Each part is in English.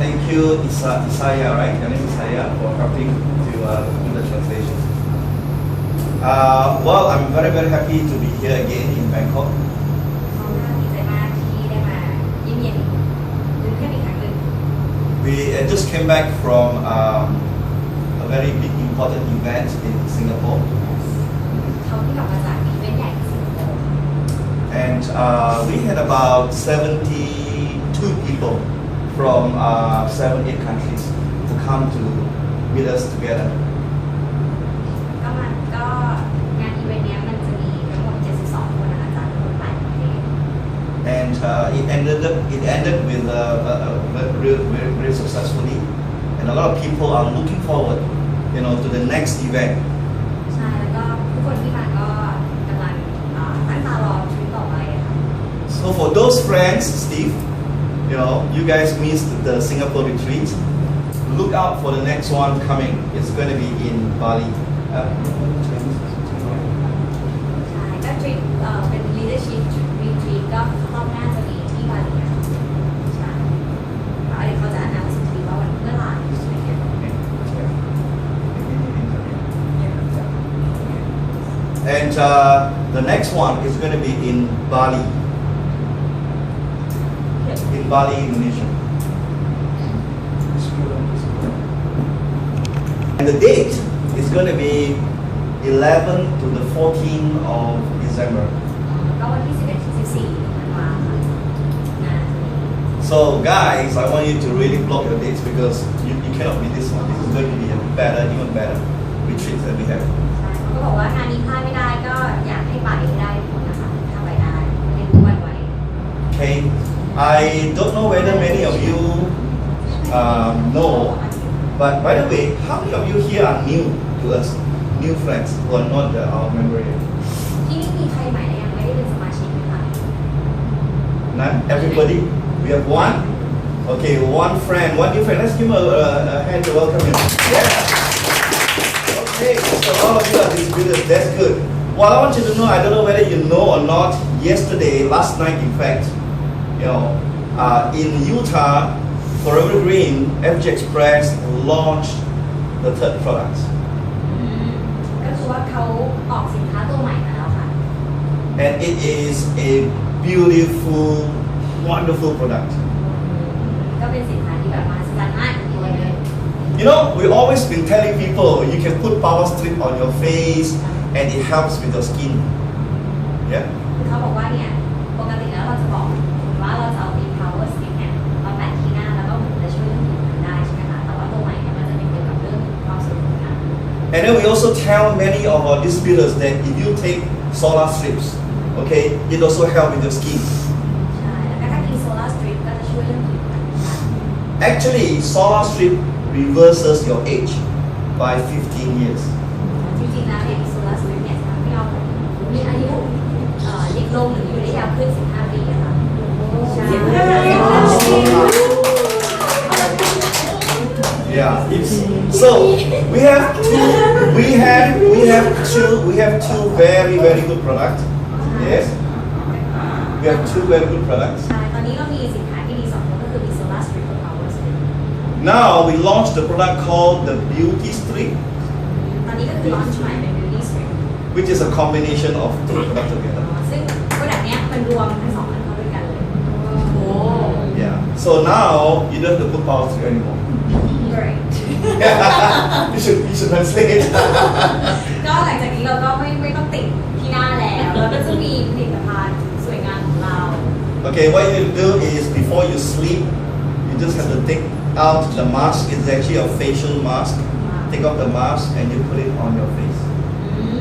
Thank you, Isaiah, right? Your name is Isaiah for helping to do the translation. Well, I'm very, very happy to be here again in Bangkok. We just came back from a very big important event in Singapore. And we had about 72 people from 7-8 countries to come to meet us together. And it ended with very successfully, and a lot of people are looking forward, to the next event. So for those friends, Steve, you guys missed the Singapore retreat. Look out for the next one coming. It's going to be in Bali. เป็น leadership retreat ก็รอบหน้าจะมีที่บาหลีค่ะใช่เดี๋ยวเขาจะ announce อีกทีว่าวันเมื่อไหร่ใช่ไหมคะ And the next one is going to be in Bali. In Bali, Indonesia. And the date is going to be 11 to the 14th of December. ก็วันที่ 11 ถึง 14 ธันวาคมค่ะ So guys, I want you to really block your dates because you cannot miss this one. This is going to be a better, even better retreat that we have. ใช่เขาก็บอกว่างานนี้พลาดไม่ได้ก็อยากให้ไปให้ได้ทุกคนนะคะถ้าไปได้เรียนรู้วันไว้ Okay, I don't know whether many of you know, but by the way, how many of you here are new to us? New friends who are not our member yet? ที่นี่มีใครใหม่และยังไม่ได้เป็นสมาชิกไหมคะ None? Everybody? We have one? Okay, one friend, one new friend. Let's give him a hand to welcome him. Yeah. Okay, so all of you are distributors. That's good. Well, I want you to know, I don't know whether you know or not, yesterday, last night in fact, in Utah, Forever Green, Fgxpress launched the third product. ก็คือว่าเขาออกสินค้าตัวใหม่มาแล้วค่ะ And it is a beautiful, wonderful product. ก็เป็นสินค้าที่แบบมหัศจรรย์มากอีกตัวหนึง We've always been telling people you can put Powerstrips on your face and it helps with your skin. Yeah? คือเขาบอกว่าเนี่ยปกติแล้วเราจะบอกว่าเราจะเอามี Powerstrip เนี่ยมาแปะที่หน้าแล้วก็เหมือนจะช่วยเรื่องผิวหนังได้ใช่ไหมคะแต่ว่าตัวใหม่เนี่ยมันจะเป็นเกี่ยวกับเรื่องความสวยงาม And then we also tell many of our distributors that if you take solar strips, okay, it also helps with your skin. ใช่แล้วก็ถ้ากิน Solar Strip ก็จะช่วยเรื่องผิวหนังค่ะ Actually, solar strip reverses your age by 15 years. จริงๆแล้วเนี่ย Solar Strip เนี่ยทำให้เรามีอายุเด็กลงหรืออยู่ได้ยาวขึ้น 15 ปีอะค่ะใช่ Yeah. So we have two very, very good products. Yes. We have two very good products. ใช่ตอนนี้เรามีสินค้าที่ดี2ตัวก็คือมี Solar Strip กับ Power Strip Now we launched the product called the Beauty Strip, ตอนนี้ก็คือ launch ใหม่เป็น Beauty Strip which is a combination of two products together. ซึ่งโปรดักต์เนี้ยมันรวมทั้ง2อันเข้าด้วยกันเลยโอ้ Yeah. So now you don't have to put power strip anymore. great you should translate. ก็หลังจากนี้เราก็ไม่ต้องติดที่หน้าแล้วเราก็จะมีผลิตภัณฑ์สวยงามของเรา Okay, what you do is before you sleep, you just have to take out the mask. It's actually a facial mask. Take off the mask and you put it on your face.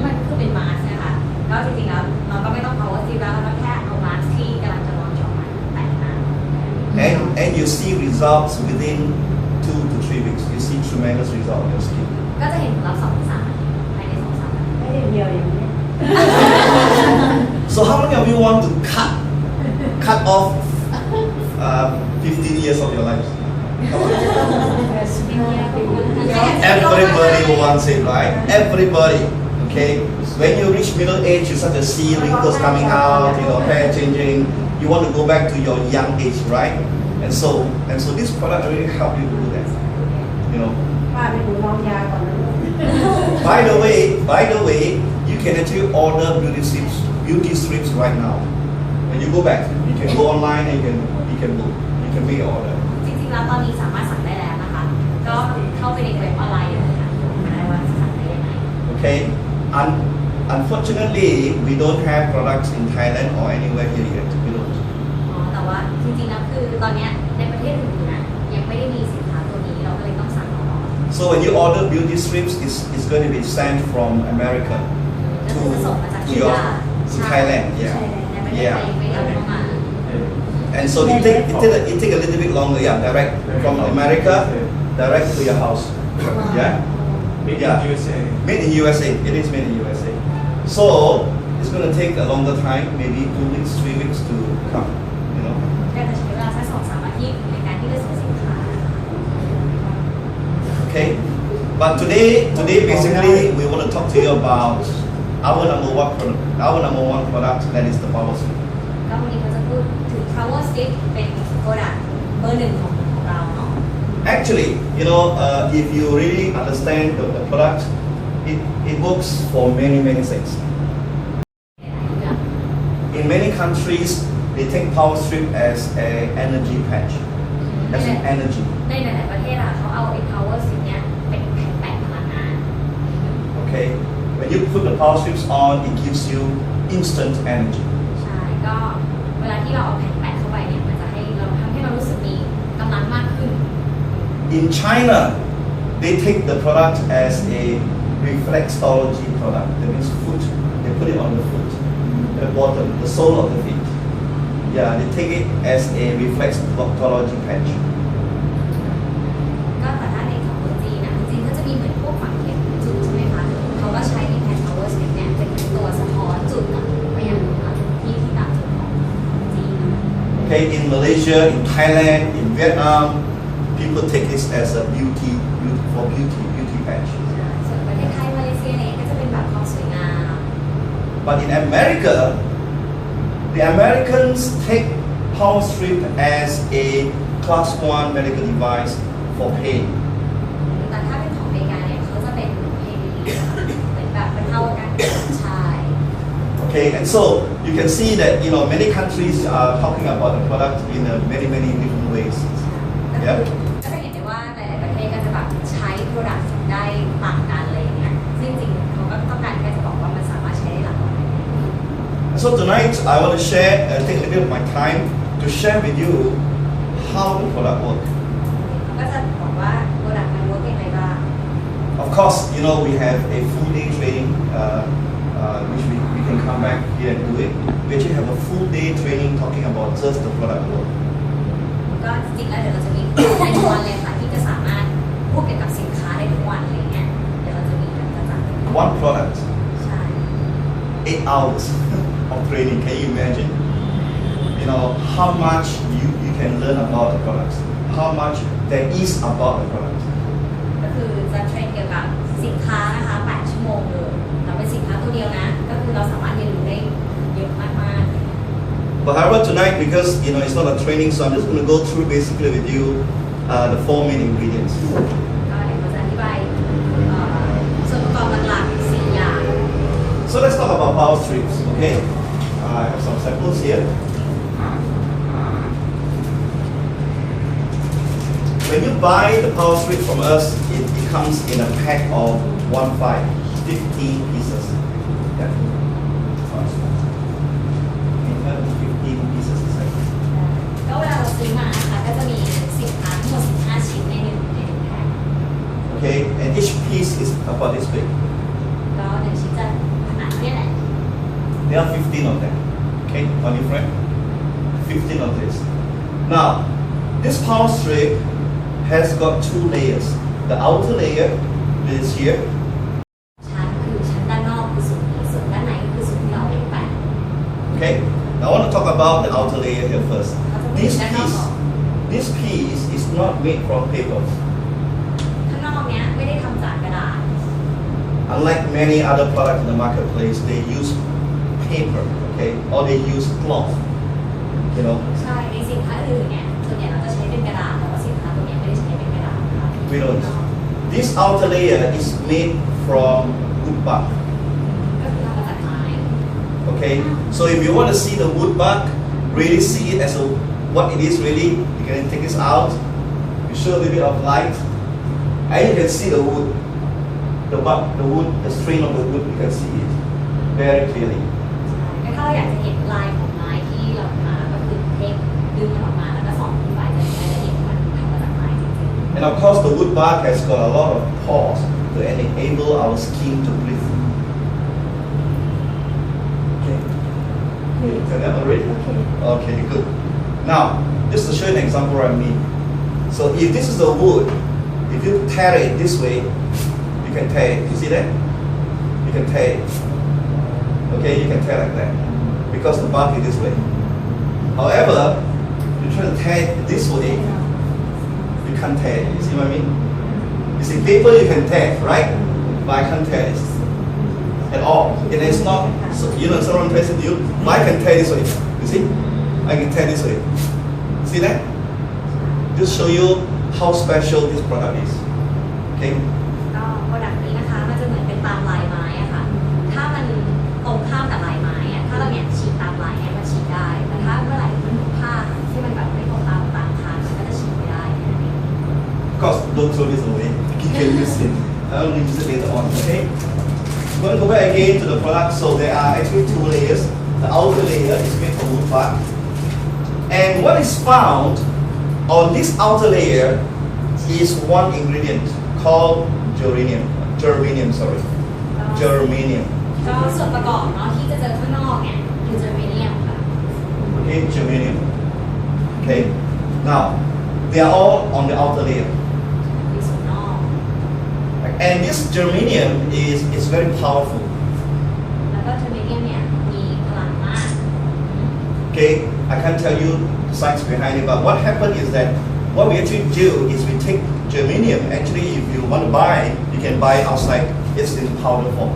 มันคือเป็นมาสก์นะคะก็จริงๆแล้วเราก็ไม่ต้อง power strip แล้วเราก็แค่เอามาสก์ที่กำลังจะลองจอมาแปะหน้า And you see results within 2 to 3 weeks. You see tremendous result on your skin. ก็จะเห็นผลลัพธ์2-3 อาทิตย์ภายใน 2-3 อาทิตย์ ไม่ได้เดียวอย่างนี้ So how many of you want to cut off 15 years of your life? Come on. Everybody wants it, right? Everybody. Okay. When you reach middle age, you start to see wrinkles coming out, hair changing. You want to go back to your young age, right? and so this product really help you to do that. You know. ป้าไปดูลองยาก่อนนะลูก By the way, you can actually order beauty strips right now. When you go back, you can go online and you can book. You can make your order. จริงๆแล้วตอนนี้สามารถสั่งได้แล้วนะคะก็เข้าไปในเว็บออนไลน์เลยค่ะได้ว่าสั่งได้ยังไง Okay. Unfortunately, we don't have products in Thailand or anywhere here yet. We don't. แต่ว่าจริงๆแล้วคือตอนนี้ในประเทศอื่นๆนะยังไม่ได้มีสินค้าตัวนี้เราก็เลยต้องสั่งเอาก่อน So when you order beauty strips, it's going to be sent from America ก็คือจะส่งมาจาก to ที่ your ร้าน to Thailand. ใน Yeah. ประเทศไทยยังไม่ได้เอาเข้ามา And so it take a little bit longer. Yeah, direct from America, direct to your house. Yeah. Made Yeah. in USA. Made in USA. It is made in USA. So it's going to take a longer time, maybe 2 weeks, 3 weeks to come. You know. ก็จะใช้เวลาสัก2-3 อาทิตย์ในการที่จะส่งสินค้า Okay. But today basically we want to talk to you about our number one product that is the Powerstrips. ก็วันนี้เขาจะพูดถึง Powerstrips เป็นโปรดักต์เบอร์ 1ของเราเนาะ Actually, you know, if you really understand the product, it works for many things. In many countries, they take Powerstrips as an energy patch, as an energy. ในหลายๆประเทศอะเขาเอาไอ้ Powerstrips เนี้ยเป็นแผ่นแปะพลังงาน Okay, when you put the Powerstrips on, it gives you instant energy. ใช่ก็เวลาที่เราเอาแผ่นแปะเข้าไปเนี่ยมันจะให้เราทำให้เรารู้สึกมีกำลังมากขึ้น In China, they take the product as a reflexology product. That means foot. They put it on the foot, the bottom, the sole of the feet. Yeah, they take it as a reflexology patch. ก็แต่ถ้าในของคนจีนนะจริงๆก็จะมีเหมือนพวกฝังเข็มจุดใช่ไหมคะเขาก็ใช้ในแผ่น Powerstrips เนี่ยเป็นตัวสะท้อนจุดอะไปยังที่ต่างจุดของจีน Okay, in Malaysia, in Thailand, in Vietnam, people take this as a beauty patch. ส่วนประเทศไทยมาเลเซียเนี่ยก็จะเป็นแบบความสวยงาม But in America, the Americans take Powerstrips as a class 1 medical device for pain. แต่ถ้าเป็นของอเมริกาเนี่ยเขาจะเป็นเพลงดีเหมือนแบบบรรเทาอาการปวดชาย Okay, and so you can see that you know many countries are talking about the product in many different ways. ก็จะเห็นได้ว่าหลายๆประเทศก็จะแบบใช้โปรดักต์ได้ต่างกันอะไรอย่างเงี้ยซึ่งจริงๆเขาก็ต้องการแค่จะบอกว่ามันสามารถใช้ได้หลากหลาย So tonight I want to share, take a little bit of my time to share with you how the product works. ก็จะบอกว่าโปรดักต์มันเวิร์กยังไงบ้าง Of course, you know we have a full day training, which we can come back here and do it. We actually have a full day training talking about just the product work. ก็จริงๆแล้วเดี๋ยวเราจะมีในวันเลยค่ะที่จะสามารถพูดเกี่ยวกับสินค้าได้ทุกวันอะไรเงี้ยเดี๋ยวเราจะมีแบบจะจัด One product, ใช่ 8 hours of training. Can you imagine? You know how much you can learn about the products, how much there is about the product. ก็คือจะเทรนเกี่ยวกับสินค้านะคะ8 ชั่วโมงเลยเราเป็นสินค้าตัวเดียวนะก็คือเราสามารถเรียนรู้ได้เยอะมากๆ But however tonight, because you know it's not a training, so I'm just going to go through basically with you the 4 main ingredients. ก็เดี๋ยวเราจะอธิบายส่วนประกอบหลักๆ4 อย่าง So let's talk about Powerstrips, okay? I have some samples here. When you buy the Powerstrips from us, it comes in a pack of 15 pieces. Yeah. 15 pieces inside. ก็เวลาเราซื้อมานะคะก็จะมีสินค้าทั้งหมด15 ชิ้นในหนึ่งแพ็ค Okay, and each piece is about this big. ก็1 ชิ้นจะขนาดเนี้ยแหละ There are 15 of them. Okay, on your friend? 15 of this. Now, this Powerstrip has got 2 layers. The outer layer is here. ชั้นคือชั้นด้านนอกคือส่วนนี้ส่วนด้านในก็คือส่วนที่เราเอาไปแปะ Okay, now I want to talk about the outer layer here first. This piece is not made from paper. ข้างนอกเนี้ยไม่ได้ทำจากกระดาษ Unlike many other products in the marketplace, they use paper, okay, or they use cloth. You know, ใช่ในสินค้าอื่นเนี่ย ส่วนใหญ่เราจะใช้เป็นกระดาษแต่ว่าสินค้าตัวนี้ไม่ได้ใช้เป็นกระดาษค่ะ We don't. This outer layer is made from wood bark. ก็คือทำมาจากไม้ Okay, so if you want to see the wood bark, really see it as what it is really, you can take this out, you show a little bit of light, and you can see the wood, the bark, the wood, the string of the wood, you can see it very clearly. ใช่ถ้าเราอยากจะเห็นลายของไม้ที่เราทำมาก็คือเทปดึงมันออกมาแล้วก็ส่องที่ไฟจะเห็นว่ามันทำมาจากไม้จริงๆ And of course, the wood bark has got a lot of pores to enable our skin to breathe. Okay, so that already? โอเค Okay, good. Now, just to show you an example what I mean. So if this is the wood, if you tear it this way, you can tear it. You see that? You can tear it. Okay, you can tear like that. Because the bark is this way. However, you try to tear it this way, you can't tear it. You see what I mean? You see, paper you can tear, right? But I can't tear this at all. It is not, so, you know, someone plays it to you, but I can tear this way. You see? I can tear this way. See that? Just show you how special this product is. Okay? ก็โปรดักต์นี้นะคะมันจะเหมือนเป็นตามลายไม้อะค่ะ ถ้ามันตรงข้ามกับลายไม้อะถ้าเราเนี่ยฉีกตามลายเนี่ยมันฉีกได้ แต่ถ้าเมื่อไหร่มันถูกผ้าที่มันแบบไม่ตรงตามทางมันก็จะฉีกไม่ได้แค่นั้นเอง Of course, don't throw this away. You can use it. I will use it later on. Okay? I'm going to go back again to the product. So there are actually two layers. The outer layer is made from wood bark. And what is found on this outer layer is one ingredient called germanium. Germanium, sorry. Germanium. ก็ส่วนประกอบเนาะที่จะเจอข้างนอกเนี่ยคือเจอร์เมเนียมค่ะ Okay, germanium. Okay. Now, they are all on the outer layer. คือส่วนนอก And this germanium is very powerful. แล้วก็เจอร์เมเนียมเนี่ยมีพลังมาก Okay, I can't tell you the science behind it, but what happened is that what we actually do is we take germanium. Actually, if you want to buy, you can buy it outside. It's in powder form.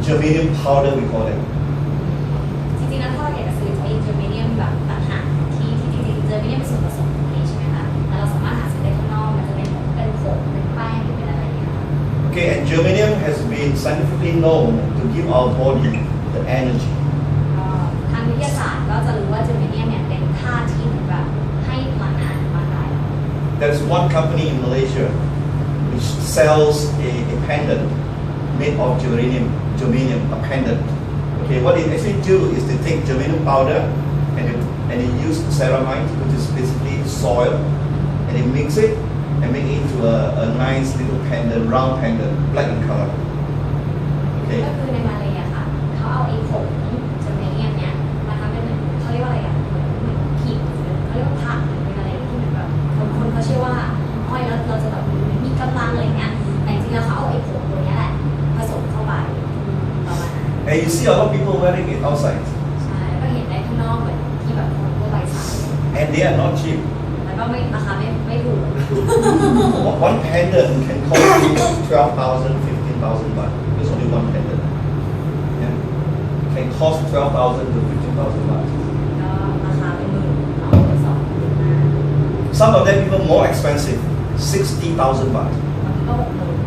Germanium powder, we call it. จริงๆแล้วถ้าเราอยากจะซื้อใช้เจอร์เมเนียมแบบต่างหากที่จริงๆเจอร์เมเนียมเป็นส่วนผสมของนี้ใช่ไหมคะแต่เราสามารถหาซื้อได้ข้างนอกมันจะเป็นผงเป็นแป้งหรือเป็นอะไรอย่างเงี้ยค่ะ Okay, and germanium has been scientifically known to give our body the energy. ทางวิทยาศาสตร์ก็จะรู้ว่าเจอร์เมเนียมเนี่ยเป็นธาตุที่เหมือนแบบให้พลังงานร่างกายเรา There's one company in Malaysia which sells a pendant made of germanium, a pendant. Okay, what they actually do is they take germanium powder and they use ceramide, which is basically soil, and they mix it and make it into a nice little pendant, round pendant, black in color. ก็ Okay, คือในมาเลยอะค่ะเขาเอาไอ้ผงเจอร์เมเนียมเนี่ยมาทำเป็นเหมือนเขาเรียกว่าอะไรอะเหมือนขีดหรือเขาเรียกว่าผักหรือเป็นอะไรที่เหมือนแบบบางคนเขาเชื่อว่าอ้อยแล้วเราจะแบบมีกำลังอะไรเงี้ยแต่จริงๆแล้วเขาเอาไอ้ผงตัวเนี้ยแหละผสมเข้าไปประมาณนั้น and you see a lot of people wearing it outside, ใช่แล้วก็เห็นได้ข้างนอกเหมือนที่แบบคนทั่วไปใส่ and they are not cheap. แล้วก็ไม่ราคาไม่ถูก One pendant can cost you 12,000, 15,000 baht. There's only one pendant. Yeah. Can cost 12,000 to 15,000 baht. ก็ราคาเป็นหมื่นเนาะหรือสองหมื่นห้า Some of them even more expensive, 60,000 baht. บางทีก็หกหมื่น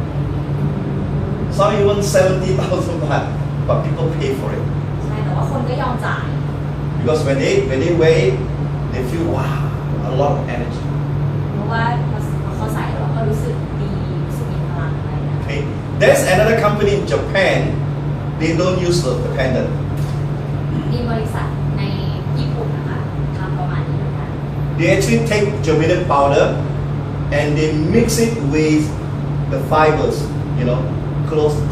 Some even 70,000 baht, but people pay for it ใช่แต่ว่าคนก็ยอมจ่าย because when they wear it, they feel wow, a lot of energy. เพราะว่าเขาใส่แล้วก็รู้สึกดีรู้สึกมีพลังอะไรนะ Okay. There's another company in Japan. They don't use the pendant. มีบริษัทในญี่ปุ่นนะคะทำประมาณนี้เหมือนกัน They actually take germanium powder and they mix it with the fibers, you know,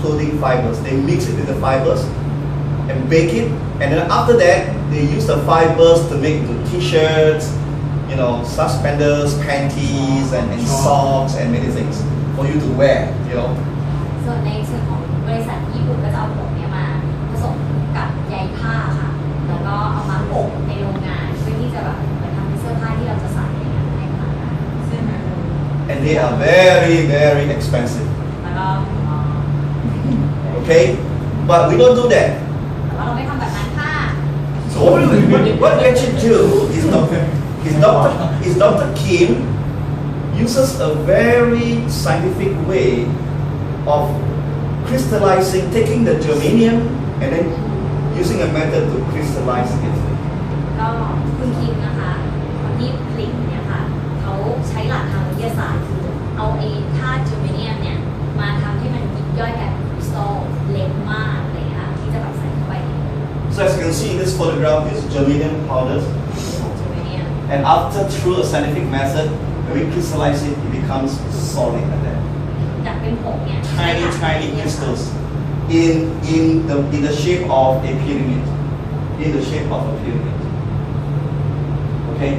clothing fibers. They mix it with the fibers and bake it, and then after that, they use the fibers to make into t-shirts, you know, suspenders, panties, and socks, and many things for you to wear, you know. ส่วนในส่วนของบริษัทญี่ปุ่นก็จะเอาผงเนี้ยมาผสมกับใยผ้าค่ะแล้วก็เอามาอบในโรงงานเพื่อที่จะแบบเหมือนทำเป็นเสื้อผ้าที่เราจะใส่อะไรเงี้ยให้พลังงานซึ่ง And they are very, very expensive. แล้วก็ Okay, but we don't do that. แต่ว่าเราไม่ทำแบบนั้นค่ะ So what we actually do is His Dr. Kim uses a very scientific way of crystallizing, taking the germanium and then using a method to crystallize it. ก็คุณคิมนะคะคนที่ผลิตเนี่ยค่ะเขาใช้หลักทางวิทยาศาสตร์คือเอาไอ้ธาตุเจอร์เมเนียมเนี่ยมาทำให้มันยิบย่อยกลายเป็นคริสตัลเล็กมากเลยค่ะที่จะแบบใส่เข้าไปใน So as you can see in this photograph, is germanium powders. ของเจอร์เมเนียม And after through a scientific method, when we crystallize it, it becomes solid like that. จากเป็นผงเนี่ย Tiny crystals in the shape of a pyramid. In the shape of a pyramid. Okay?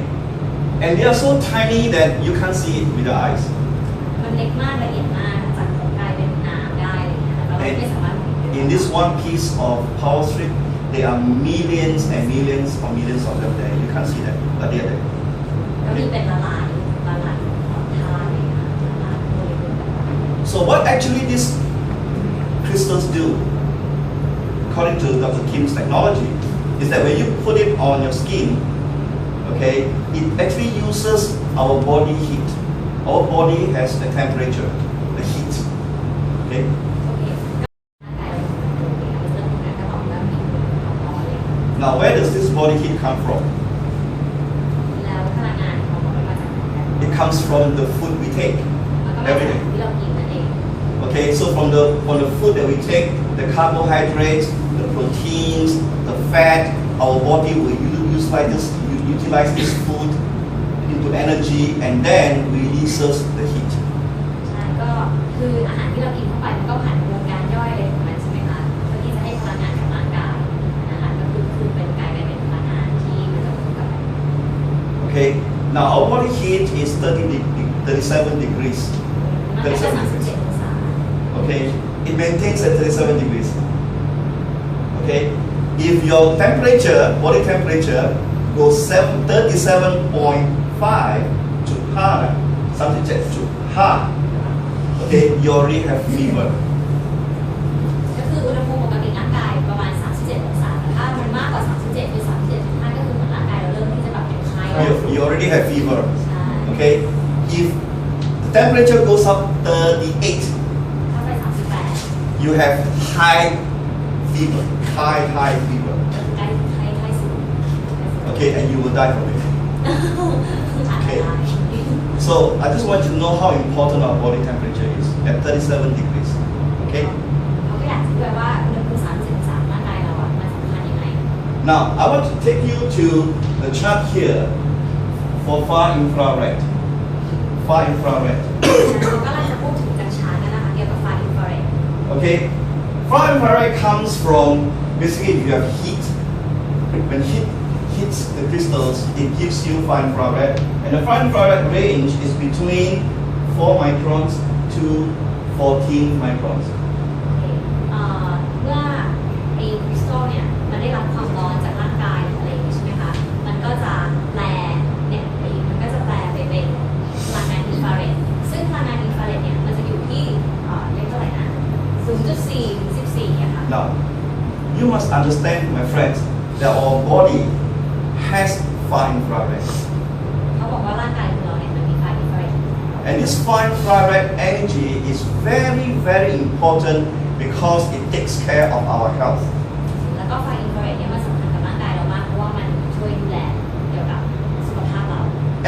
And they are so tiny that you can't see it with your eyes. มันเล็กมากละเอียดมากจากผงกลายเป็นน้ำได้เลยนะคะเราไม่สามารถ In this one piece of power strip, there are millions and millions or millions of them there. You can't see them, but they are there. ก็มีเป็นละลายของธาตุเลยค่ะละลายโมเลกุล So what actually these crystals do, according to Dr. Kim's technology, is that when you put it on your skin, okay, it actually uses our body heat. Our body has the temperature, the heat. Okay? โอเคก็ร่างกายเราเป็นเรื่องของการกระบอกแล้วมีความร้อนเลย Now where does this body heat come from? แล้วพลังงานของมันมาจากไหนกัน It comes from the food we take มันก็มาจาก every day. ที่เรากินนั่นเอง Okay, so from the food that we take, the carbohydrates, the proteins, the fat, our body will utilize this food into energy and then releases the heat. ใช่ก็คืออาหารที่เรากินเข้าไปมันก็ผ่านกระบวนการย่อยอะไรของมันใช่ไหมคะเพื่อที่จะให้พลังงานกับร่างกายนะคะก็คือเป็นกลายเป็นพลังงานที่มันจะถูกกับ Okay, now our body heat is 37 degrees. มันเป็น37องศา Okay, it maintains at 37 degrees. Okay, if your body temperature goes 37.5 to high, something to high, okay, you already have fever. ก็คืออุณหภูมิปกติร่างกายประมาณ37องศาแต่ถ้ามันมากกว่า37หรือ37.5ก็คือเหมือนร่างกายเราเริ่มที่จะแบบเป็นไข้ You already have fever. ใช่ Okay, if the temperature goes up 38, ถ้าไป38 you have high fever, high fever. ใกล้สูง Okay, and you will die from it. อาจจะตาย So I just want you to know how important our body temperature is at 37 degrees. Okay. เขาก็อยากจะด้วยว่าอุณหภูมิ30องศาร่างกายเราอ่ะมันสำคัญยังไง Now I want to take you to the chart here for far infrared. Far infrared. เราก็เลยจะพูดถึงจากชาร์ตนะคะเกี่ยวกับไฟอินฟราเรด Okay. Far infrared comes from basically if you have heat. When heat hits the crystals, it gives you far infrared, and the far infrared range is between 4 microns to 14 microns. เมื่อไอ้คริสตัลเนี่ยมันได้รับความร้อนจากร่างกายอะไรอย่างนี้ใช่ไหมคะมันก็จะแปลเนี่ยมันก็จะแปลไปเป็นพลังงานอินฟราเรดซึ่งพลังงานอินฟราเรดเนี่ยมันจะอยู่ที่เลขเท่าไหร่นะ 0.4 ถึง 14อะค่ะ Now, you must understand, my friends, that our body has far infrared. เขาบอกว่าร่างกายของเราเนี่ยมันมีไฟอินฟราเรด And this far infrared energy is very important because it takes care of our health. แล้วก็ไฟอินฟราเรดเนี่ยมันสำคัญกับร่างกายเรามากเพราะว่ามันช่วยดูแลเกี่ยวกับสุขภาพเรา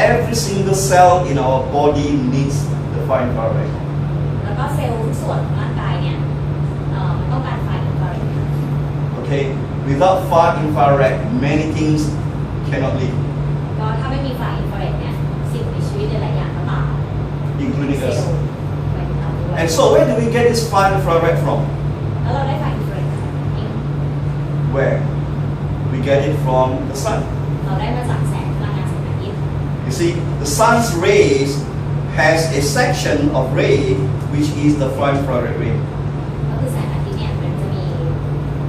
Every single cell in our body needs the far infrared. แล้วก็เซลล์ทุกส่วนของร่างกายเนี่ยมันต้องการไฟอินฟราเรด Okay, without far infrared, many things cannot live, ก็ถ้าไม่มีไฟอินฟราเรดเนี่ยสิ่งมีชีวิตหลายๆอย่างก็ตาย including เซล us. ล์ไปถึงเราด้วย And so, where do we get this far infrared from? แล้วเราได้ไฟอินฟราเรดจากไหน Where? We get it from the sun. เราได้มาจากแสงพลังงานแสงอาทิตย์ You see, the sun's rays has a section of ray which is the far infrared ray. ก็คือแสงอาทิตย์เนี่ยมันจะมี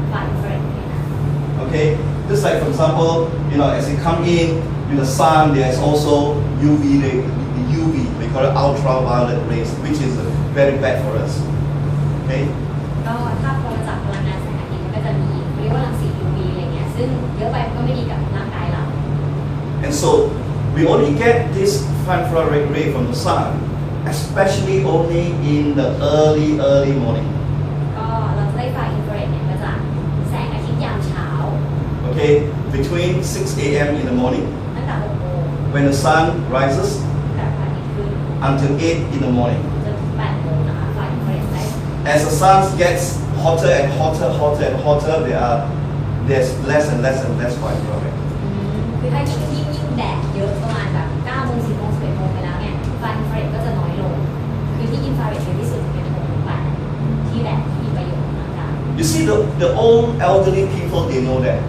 ไฟอินฟราเรดด้วยนะ Okay, just like for example, as you come in the sun, there's also UV ray, the UV, we call it ultraviolet rays, which is very bad for us. Okay, ก็ถ้าพอมาจากพลังงานแสงอาทิตย์ก็จะมีเรียกว่ารังสี UV อะไรเงี้ยซึ่งเยอะไปมันก็ไม่ดีกับร่างกายเรา and so we only get this far infrared ray from the sun, especially only in the early morning. ก็เราจะได้ไฟอินฟราเรดเนี่ยมาจากแสงอาทิตย์ยามเช้า Okay, between 6 a.m. in the morning ตั้งแต่6 โมง when the sun rises แต่พระอาทิตย์ขึ้น until 8 in the morning. จนถึง8 โมงนะคะไฟอินฟราเรดได้ As the sun gets hotter and hotter, there's less and less far infrared. คือถ้ายิ่งแดดเยอะประมาณแบบ9 โมง 10 โมง 11 โมงไปแล้วเนี่ยไฟอินฟราเรดก็จะน้อยลงคือที่อินฟราเรดเยอะที่สุดเป็น6 ถึง 8ที่แดดที่มีประโยชน์ต่างๆ You see, the old elderly people, they know that.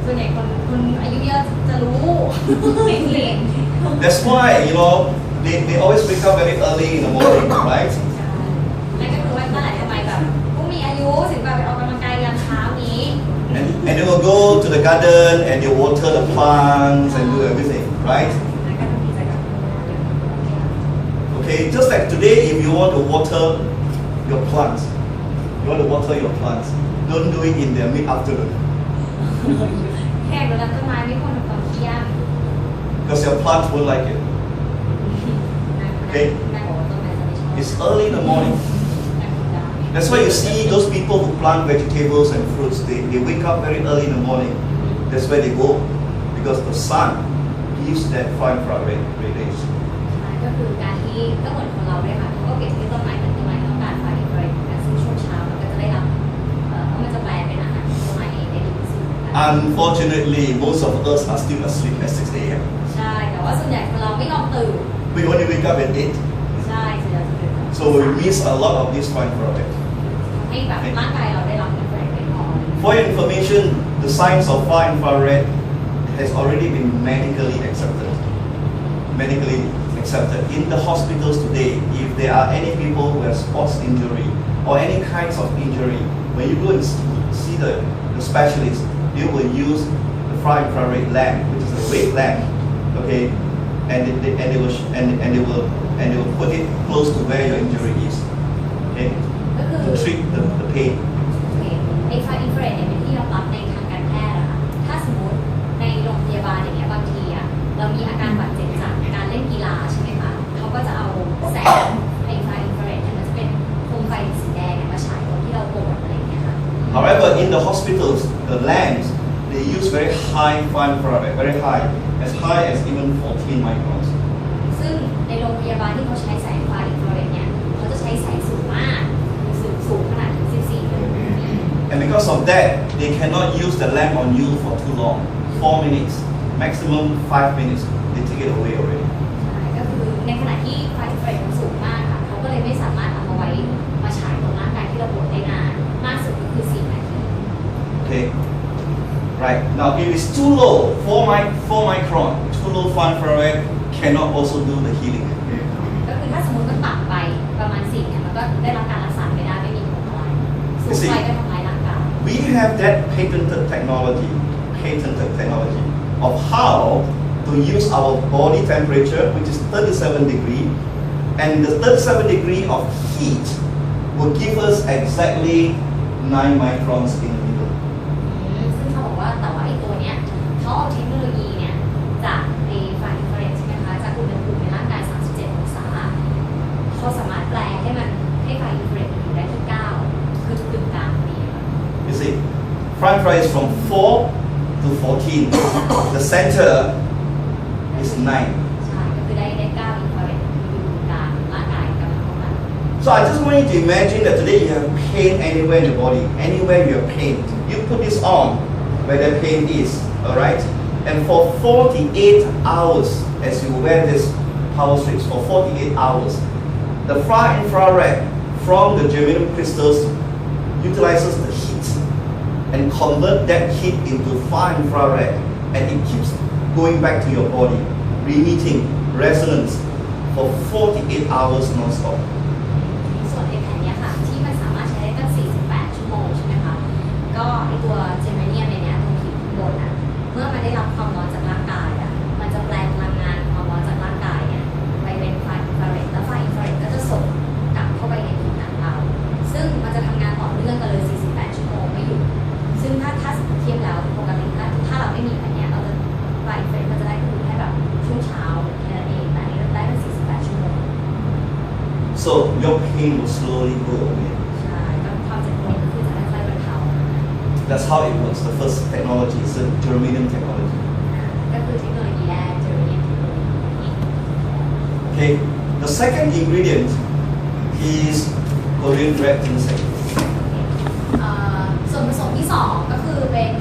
ส่วนใหญ่คนอายุเยอะจะรู้ เก่ง That's why, they always wake up very early in the morning, right? ใช่นั่นก็คือว่าเมื่อไหร่ทำไมแบบผู้มีอายุถึงแบบไปออกกำลังกายยามเช้านี้ And they will go to the garden and they water the plants and do everything, right? นั่นก็ทำกิจกรรมเยอะ Okay, just like today, if you want to water your plants, don't do it in the mid-afternoon แค่รดน้ำต้นไม้ไม่ควรทำตอนเที่ยง because your plants won't like it. แม่บอกว่าต้นไม้จะไม่ชอบ It's early in the morning. แม่คุณได้ That's why you see those people who plant vegetables and fruits, they wake up very early in the morning. That's where they go because the sun gives that far infrared rays. ก็คือการที่ก็เหมือนคนเราด้วยค่ะเขาก็เก็บที่ต้นไม้ต้นไม้ต้องการไฟอินฟราเรดแต่ซึ่งช่วงเช้ามันก็จะได้รับเพราะมันจะแปลเป็นอาหารที่ต้นไม้เองได้ดีที่สุด Unfortunately, most of us are still asleep at 6 a.m. ใช่แต่ว่าส่วนใหญ่คนเราไม่ยอมตื่น We only wake up at 8. ใช่ส่วนใหญ่จะตื่น So we miss a lot of this far infrared. ให้แบบร่างกายเราได้รับอินฟราเรดไม่พอ For your information, the science of far infrared has already been medically accepted. In the hospitals today, if there are any people who have sports injury or any kinds of injury, when you go and see the specialist, they will use the far infrared lamp, which is a red lamp, okay, and they will put it close to where your injury is, okay, ก็คือ to treat the pain. ไอ้ไฟอินฟราเรดเนี่ยเป็นที่ยอมรับในทางการแพทย์อะค่ะถ้าสมมติในโรงพยาบาลอย่างเงี้ยบางทีอะเรามีอาการบาดเจ็บจากการเล่นกีฬาใช่ไหมคะเขาก็จะเอาแสงไอ้ไฟอินฟราเรดเนี่ยมันจะเป็นโคมไฟสีแดงเนี่ยมาฉายตรงที่เราปวดอะไรอย่างเงี้ยค่ะ However, in the hospitals, the lamps, they use very high far infrared, very high, as high as even 14 microns. ซึ่งในโรงพยาบาลที่เขาใช้แสงไฟอินฟราเรดเนี่ยเขาจะใช้แสงสูงมากสูงขนาดถึง14 นิ้ว And because of that, they cannot use the lamp on you for too long. 4 minutes, maximum 5 minutes, they take it away already. ใช่ก็คือในขณะที่ไฟอินฟราเรดมันสูงมากค่ะเขาก็เลยไม่สามารถเอามาไว้มาฉายบนร่างกายที่เราปวดได้นานมากสุดก็คือ4 นาที Okay? Right. Now, if it's too low, 4 micron, too low far infrared cannot also do the healing. ก็คือถ้าสมมติมันต่ำไปประมาณ4เนี่ยมันก็ได้รับการรักษาไม่ได้ไม่มีผลอะไรสูงไปก็ทำลายร่างกาย We have that patented technology of how to use our body temperature, which is 37 degree, and the 37 degree of heat will give us exactly 9 microns in the middle. ซึ่งเขาบอกว่าแต่ว่าไอ้ตัวเนี้ยเขาเอาเทคโนโลยีเนี่ยจากไอ้ไฟอินฟราเรดใช่ไหมคะจากอุณหภูมิในร่างกาย 37 องศาเขาสามารถแปลให้มันให้ไฟอินฟราเรดอยู่ได้ที่ 9 คือจุดกลางพอดีค่ะ You see, far infrared is from 4 to 14. The center is 9. ใช่ก็คือได้9อินฟราเรดอยู่ตรงกลางร่างกายกับทั้งหมด So I just want you to imagine that today you have pain anywhere in the body, anywhere you have pain. You put this on where the pain is, alright? And for 48 hours, as you wear this Powerstrips for 48 hours, the far infrared from the germanium crystals utilizes the heat and convert that heat into far infrared, and it keeps going back to your body, re-emitting resonance for 48 hours non-stop. ส่วนไอ้แผ่นเนี้ยค่ะที่มันสามารถใช้ได้ตั้ง48 ชั่วโมงใช่ไหมคะก็ไอ้ตัวเจเมเนียมในเนี้ยตรงผิวบนอ่ะเมื่อมันได้รับความร้อนจากร่างกายอ่ะมันจะแปลงพลังงานความร้อนจากร่างกายเนี่ยไปเป็นไฟอินฟราเรดแล้วไฟอินฟราเรดก็จะส่งกลับเข้าไปในผิวหนังเราซึ่งมันจะทำงานต่อเนื่องกันเลย48 ชั่วโมงไม่หยุดซึ่งถ้าเทียบแล้วปกติถ้าเราไม่มีแผ่นเนี้ยเราจะไฟอินฟราเรดมันจะได้คือแค่แบบ So your pain will slowly go away. ใช่ก็ความเจ็บปวดก็คือจะค่อยๆบรรเทา That's how it works. The first technology is the germanium technology. ก็คือเทคโนโลยีแรกเจอเรียนเทคโนโลยี Okay. The second ingredient is Korean red ginseng. ส่วนผสมที่สองก็คือเป็น